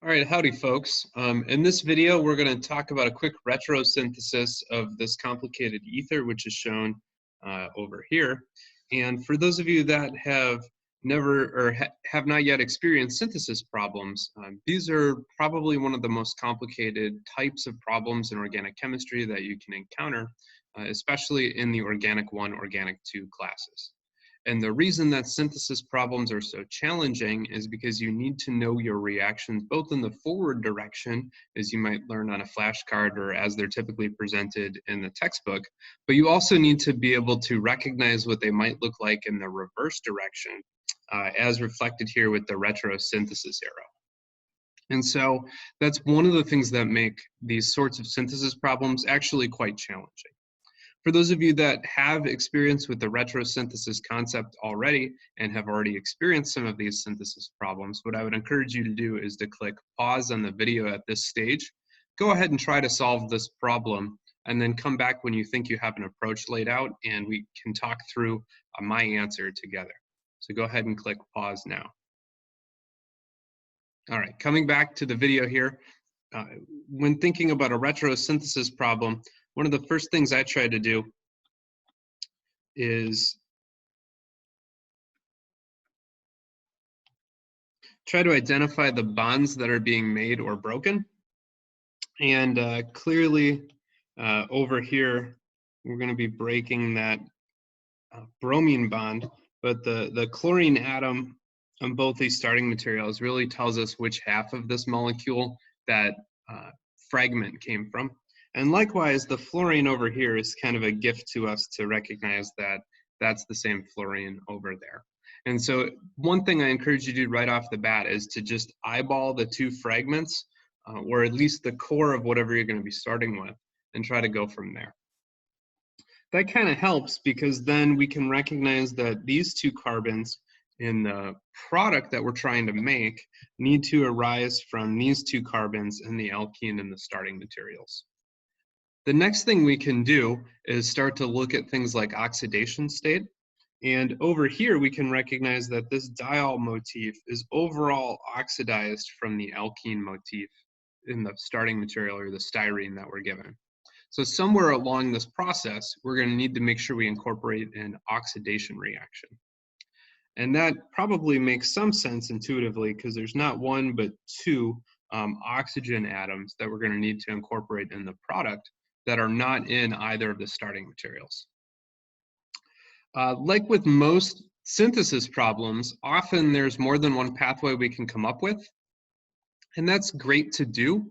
All right, howdy folks. In this video, we're going to talk about a quick retrosynthesis of this complicated ether, which is shown over here. And for those of you that have never or have not yet experienced synthesis problems, these are probably one of the most complicated types of problems in organic chemistry that you can encounter, especially in the Organic 1, Organic 2 classes. And the reason that synthesis problems are so challenging is because you need to know your reactions both in the forward direction, as you might learn on a flashcard or as they're typically presented in the textbook, but you also need to be able to recognize what they might look like in the reverse direction, as reflected here with the retrosynthesis arrow. And so that's one of the things that make these sorts of synthesis problems actually quite challenging. For those of you that have experience with the retrosynthesis concept already and have already experienced some of these synthesis problems, what I would encourage you to do is to click pause on the video at this stage, go ahead and try to solve this problem, and then come back when you think you have an approach laid out and we can talk through my answer together. So go ahead and click pause now. All right, coming back to the video here, when thinking about a retrosynthesis problem, one of the first things I try to do is try to identify the bonds that are being made or broken. And clearly over here, we're going to be breaking that bromine bond, but the chlorine atom on both these starting materials really tells us which half of this molecule that fragment came from. And likewise, the fluorine over here is kind of a gift to us to recognize that that's the same fluorine over there. And so one thing I encourage you to do right off the bat is to just eyeball the two fragments, or at least the core of whatever you're going to be starting with, and try to go from there. That kind of helps because then we can recognize that these two carbons in the product that we're trying to make need to arise from these two carbons in the alkene in the starting materials. The next thing we can do is start to look at things like oxidation state. And over here, we can recognize that this diol motif is overall oxidized from the alkene motif in the starting material or the styrene that we're given. So somewhere along this process, we're going to need to make sure we incorporate an oxidation reaction. And that probably makes some sense intuitively because there's not one but two oxygen atoms that we're going to need to incorporate in the product that are not in either of the starting materials. Like with most synthesis problems, often there's more than one pathway we can come up with, and that's great to do.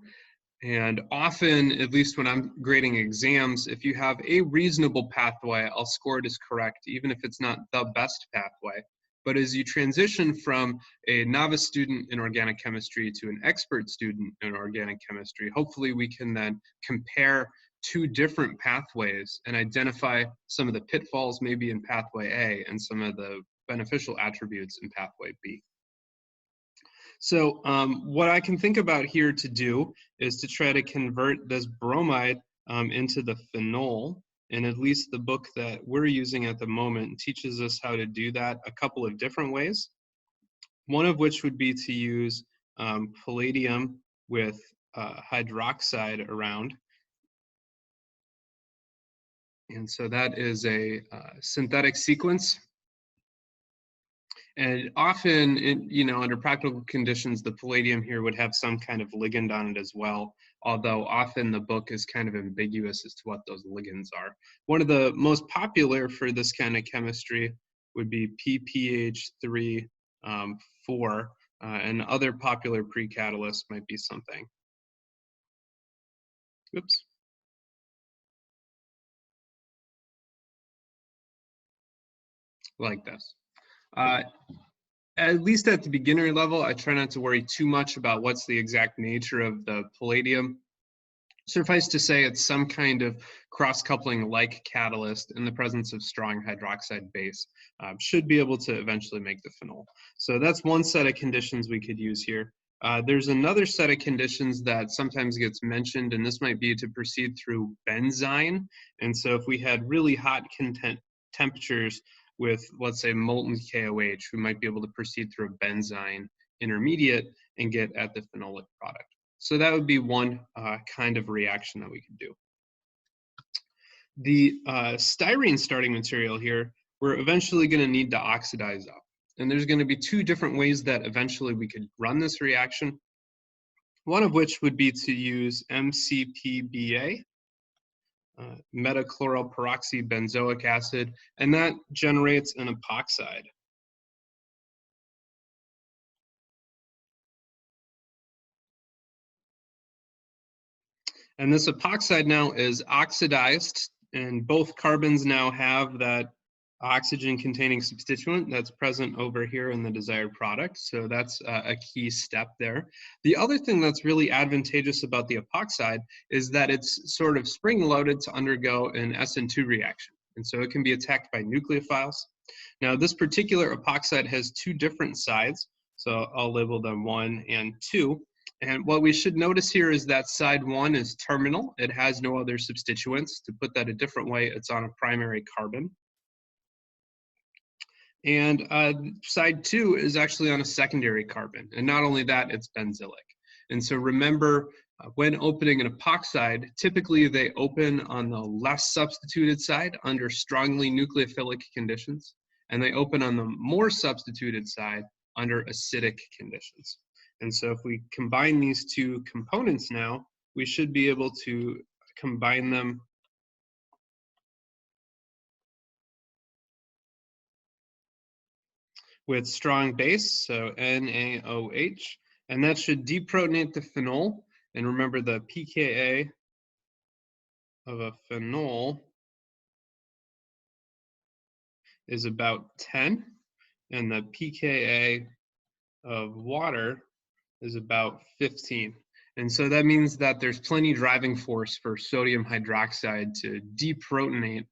And often, at least when I'm grading exams, if you have a reasonable pathway, I'll score it as correct, even if it's not the best pathway. But as you transition from a novice student in organic chemistry to an expert student in organic chemistry, hopefully we can then compare two different pathways and identify some of the pitfalls maybe in pathway A and some of the beneficial attributes in pathway B. So what I can think about here to do is to try to convert this bromide into the phenol, and at least the book that we're using at the moment teaches us how to do that a couple of different ways. One of which would be to use palladium with hydroxide around. And so that is a synthetic sequence. And often, under practical conditions, the palladium here would have some kind of ligand on it as well, although often the book is kind of ambiguous as to what those ligands are. One of the most popular for this kind of chemistry would be PPH3 4, and other popular pre-catalysts might be something. Oops. Like this. At least at the beginner level, I try not to worry too much about what's the exact nature of the palladium. Suffice to say, it's some kind of cross-coupling like catalyst in the presence of strong hydroxide base should be able to eventually make the phenol. So that's one set of conditions we could use here. There's another set of conditions that sometimes gets mentioned, and this might be to proceed through benzene. And so if we had really hot temperatures with, let's say, molten KOH, we might be able to proceed through a benzene intermediate and get at the phenolic product. So that would be one kind of reaction that we could do. The styrene starting material here, we're eventually going to need to oxidize up. And there's going to be two different ways that eventually we could run this reaction. One of which would be to use MCPBA, metachloroperoxybenzoic acid, and that generates an epoxide. And this epoxide now is oxidized, and both carbons now have that oxygen-containing substituent that's present over here in the desired product. So that's a key step there. The other thing that's really advantageous about the epoxide is that it's sort of spring-loaded to undergo an SN2 reaction. And so it can be attacked by nucleophiles. Now, this particular epoxide has two different sides. So I'll label them 1 and 2. And what we should notice here is that side 1 is terminal. It has no other substituents. To put that a different way, it's on a primary carbon. And side 2 is actually on a secondary carbon. And not only that, it's benzylic. And so remember, when opening an epoxide, typically they open on the less substituted side under strongly nucleophilic conditions, and they open on the more substituted side under acidic conditions. And so if we combine these two components now, we should be able to combine them with strong base, so NaOH, and that should deprotonate the phenol. And remember, the pKa of a phenol is about 10, and the pKa of water is about 15. And so that means that there's plenty driving force for sodium hydroxide to deprotonate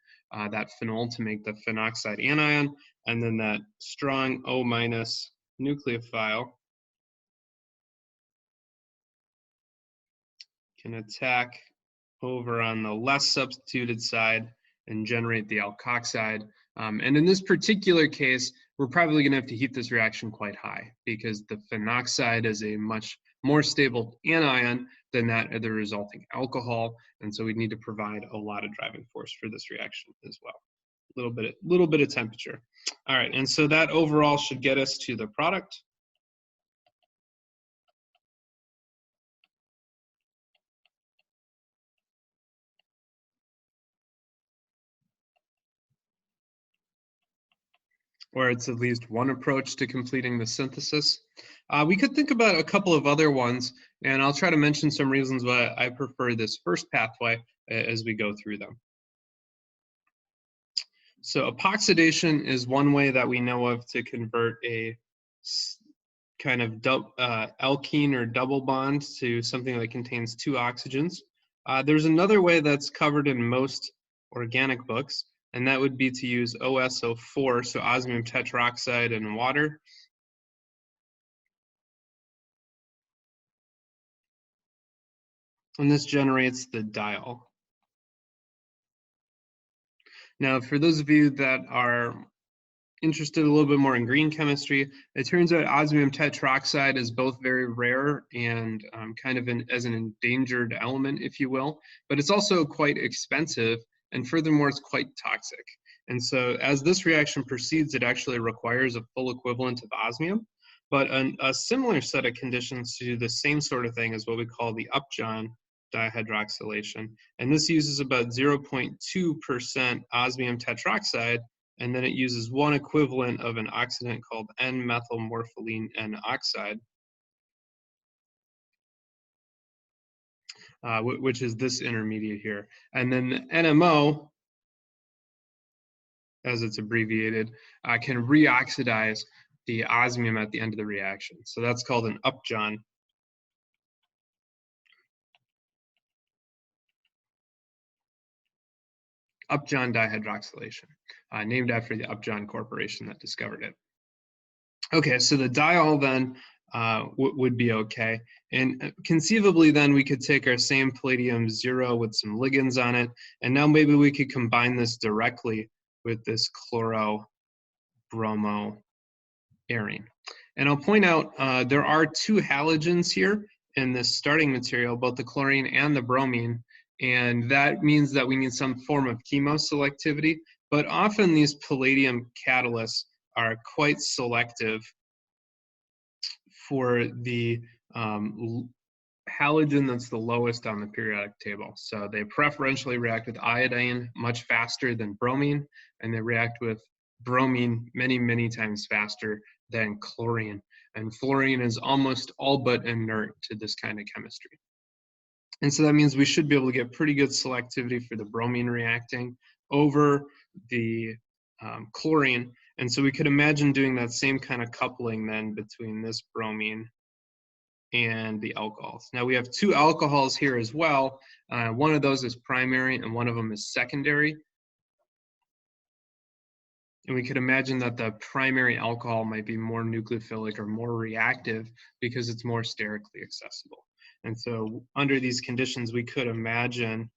that phenol to make the phenoxide anion, and then that strong O- nucleophile can attack over on the less substituted side and generate the alkoxide. And in this particular case, we're probably going to have to heat this reaction quite high because the phenoxide is a much more stable anion than that of the resulting alcohol. And so we need to provide a lot of driving force for this reaction as well. A little bit of temperature. All right, and so that overall should get us to the product. Or it's at least one approach to completing the synthesis. We could think about a couple of other ones, and I'll try to mention some reasons why I prefer this first pathway as we go through them. So epoxidation is one way that we know of to convert a kind of alkene or double bond to something that contains two oxygens. There's another way that's covered in most organic books, and that would be to use OSO4, so osmium tetroxide and water. And this generates the diol. Now, for those of you that are interested a little bit more in green chemistry, it turns out osmium tetroxide is both very rare and kind of as an endangered element, if you will, but it's also quite expensive, and furthermore, it's quite toxic. And so as this reaction proceeds, it actually requires a full equivalent of osmium, but a similar set of conditions to do the same sort of thing is what we call the Upjohn Dihydroxylation. And this uses about 0.2% osmium tetroxide, and then it uses one equivalent of an oxidant called N-methylmorpholine N-oxide, which is this intermediate here. And then the NMO, as it's abbreviated, can reoxidize the osmium at the end of the reaction. So that's called an Upjohn. Upjohn dihydroxylation, named after the Upjohn Corporation that discovered it. Okay, so the diol then would be okay. And conceivably then we could take our same palladium 0 with some ligands on it, and now maybe we could combine this directly with this chloro-bromo arene. And I'll point out there are two halogens here in this starting material, both the chlorine and the bromine, and that means that we need some form of chemoselectivity, but often these palladium catalysts are quite selective for the halogen that's the lowest on the periodic table. So they preferentially react with iodine much faster than bromine, and they react with bromine many, many times faster than chlorine. And fluorine is almost all but inert to this kind of chemistry. And so that means we should be able to get pretty good selectivity for the bromine reacting over the chlorine. And so we could imagine doing that same kind of coupling then between this bromine and the alcohols. Now we have two alcohols here as well. One of those is primary and one of them is secondary. And we could imagine that the primary alcohol might be more nucleophilic or more reactive because it's more sterically accessible. And so under these conditions, we could imagine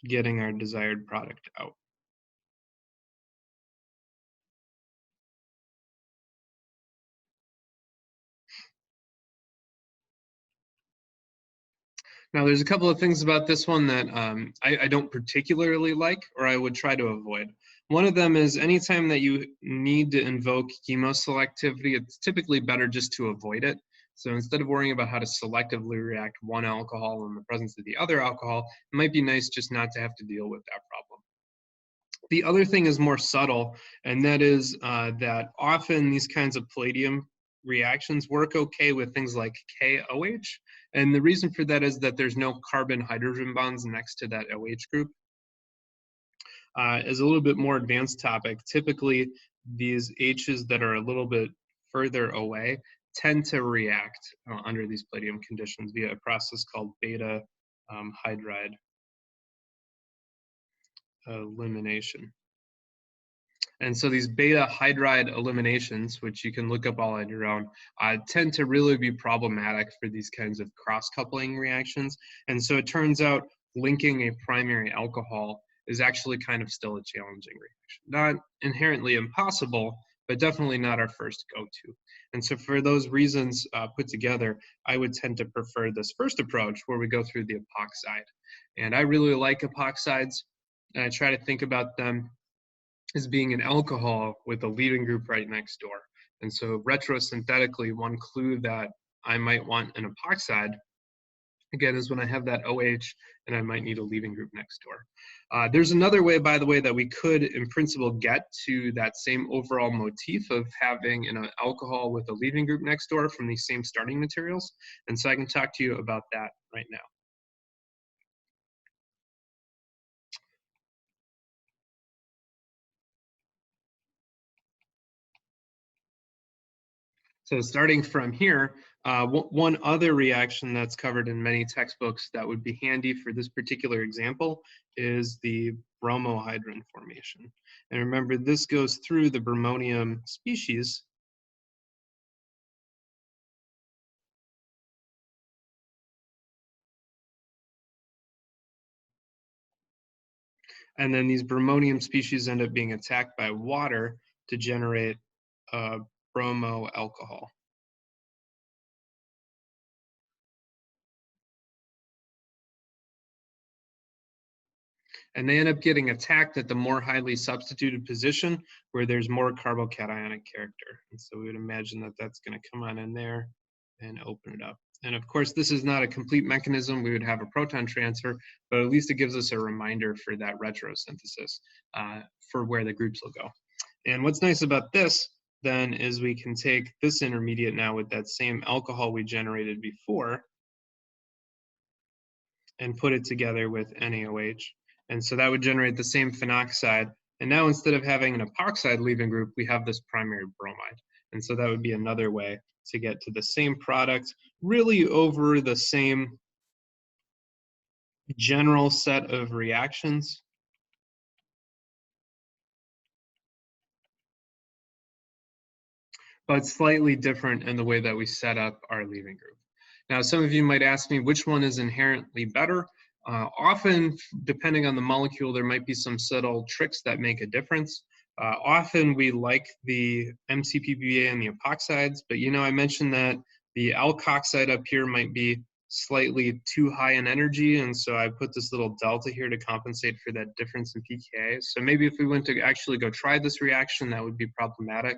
getting our desired product out. Now, there's a couple of things about this one that I don't particularly like, or I would try to avoid. One of them is anytime that you need to invoke chemoselectivity, it's typically better just to avoid it. So instead of worrying about how to selectively react one alcohol in the presence of the other alcohol, it might be nice just not to have to deal with that problem. The other thing is more subtle, and that is that often these kinds of palladium reactions work okay with things like KOH. And the reason for that is that there's no carbon-hydrogen bonds next to that OH group. As a little bit more advanced topic, typically these H's that are a little bit further away tend to react under these palladium conditions via a process called beta hydride elimination. And so these beta hydride eliminations, which you can look up all on your own, tend to really be problematic for these kinds of cross-coupling reactions. And so it turns out linking a primary alcohol is actually kind of still a challenging reaction. Not inherently impossible, but definitely not our first go-to. And so for those reasons put together, I would tend to prefer this first approach where we go through the epoxide. And I really like epoxides, and I try to think about them as being an alcohol with a leaving group right next door. And so retrosynthetically, one clue that I might want an epoxide, again, is when I have that OH and I might need a leaving group next door. There's another way, by the way, that we could, in principle, get to that same overall motif of having an alcohol with a leaving group next door from these same starting materials. And so I can talk to you about that right now. So starting from here, one other reaction that's covered in many textbooks that would be handy for this particular example is the Bromo hydrant formation. And remember, this goes through the bromonium species. And then these bromonium species end up being attacked by water to generate bromo alcohol. And they end up getting attacked at the more highly substituted position where there's more carbocationic character. And so we would imagine that that's going to come on in there and open it up. And of course, this is not a complete mechanism. We would have a proton transfer, but at least it gives us a reminder for that retrosynthesis for where the groups will go. And what's nice about this then is we can take this intermediate now with that same alcohol we generated before and put it together with NaOH. And so that would generate the same phenoxide. And now instead of having an epoxide leaving group, we have this primary bromide. And so that would be another way to get to the same product, really over the same general set of reactions. But slightly different in the way that we set up our leaving group. Now, some of you might ask me which one is inherently better. Often, depending on the molecule, there might be some subtle tricks that make a difference. Often we like the MCPBA and the epoxides, but I mentioned that the alkoxide up here might be slightly too high in energy, and so I put this little delta here to compensate for that difference in pKa. So maybe if we went to actually go try this reaction, that would be problematic.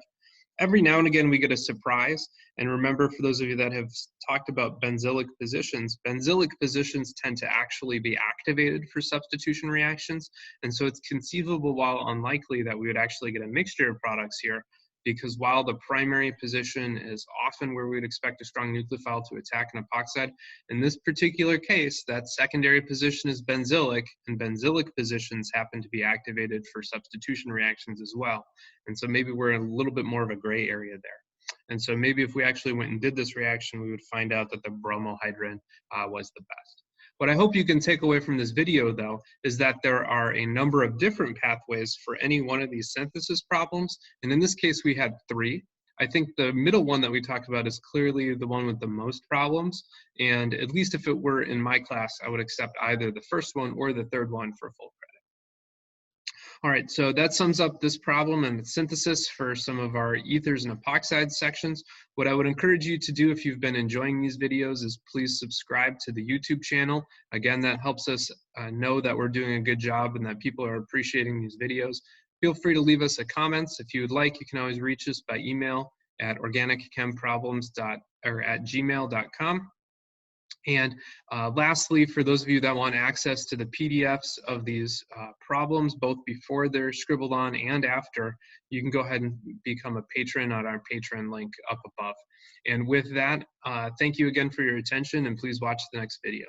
Every now and again, we get a surprise. And remember, for those of you that have talked about benzylic positions tend to actually be activated for substitution reactions. And so it's conceivable, while unlikely, that we would actually get a mixture of products here, because while the primary position is often where we would expect a strong nucleophile to attack an epoxide, in this particular case, that secondary position is benzylic, and benzylic positions happen to be activated for substitution reactions as well. And so maybe we're in a little bit more of a gray area there. And so maybe if we actually went and did this reaction, we would find out that the bromo hydrant was the best. What I hope you can take away from this video, though, is that there are a number of different pathways for any one of these synthesis problems. And in this case, we had 3. I think the middle one that we talked about is clearly the one with the most problems. And at least if it were in my class, I would accept either the first one or the third one for full credit. All right, so that sums up this problem and the synthesis for some of our ethers and epoxides sections. What I would encourage you to do if you've been enjoying these videos is please subscribe to the YouTube channel. Again, that helps us know that we're doing a good job and that people are appreciating these videos. Feel free to leave us a comments. If you would like, you can always reach us by email at organicchemproblems@gmail.com. And lastly, for those of you that want access to the PDFs of these problems, both before they're scribbled on and after, you can go ahead and become a patron on our Patreon link up above. And with that, thank you again for your attention, and please watch the next video.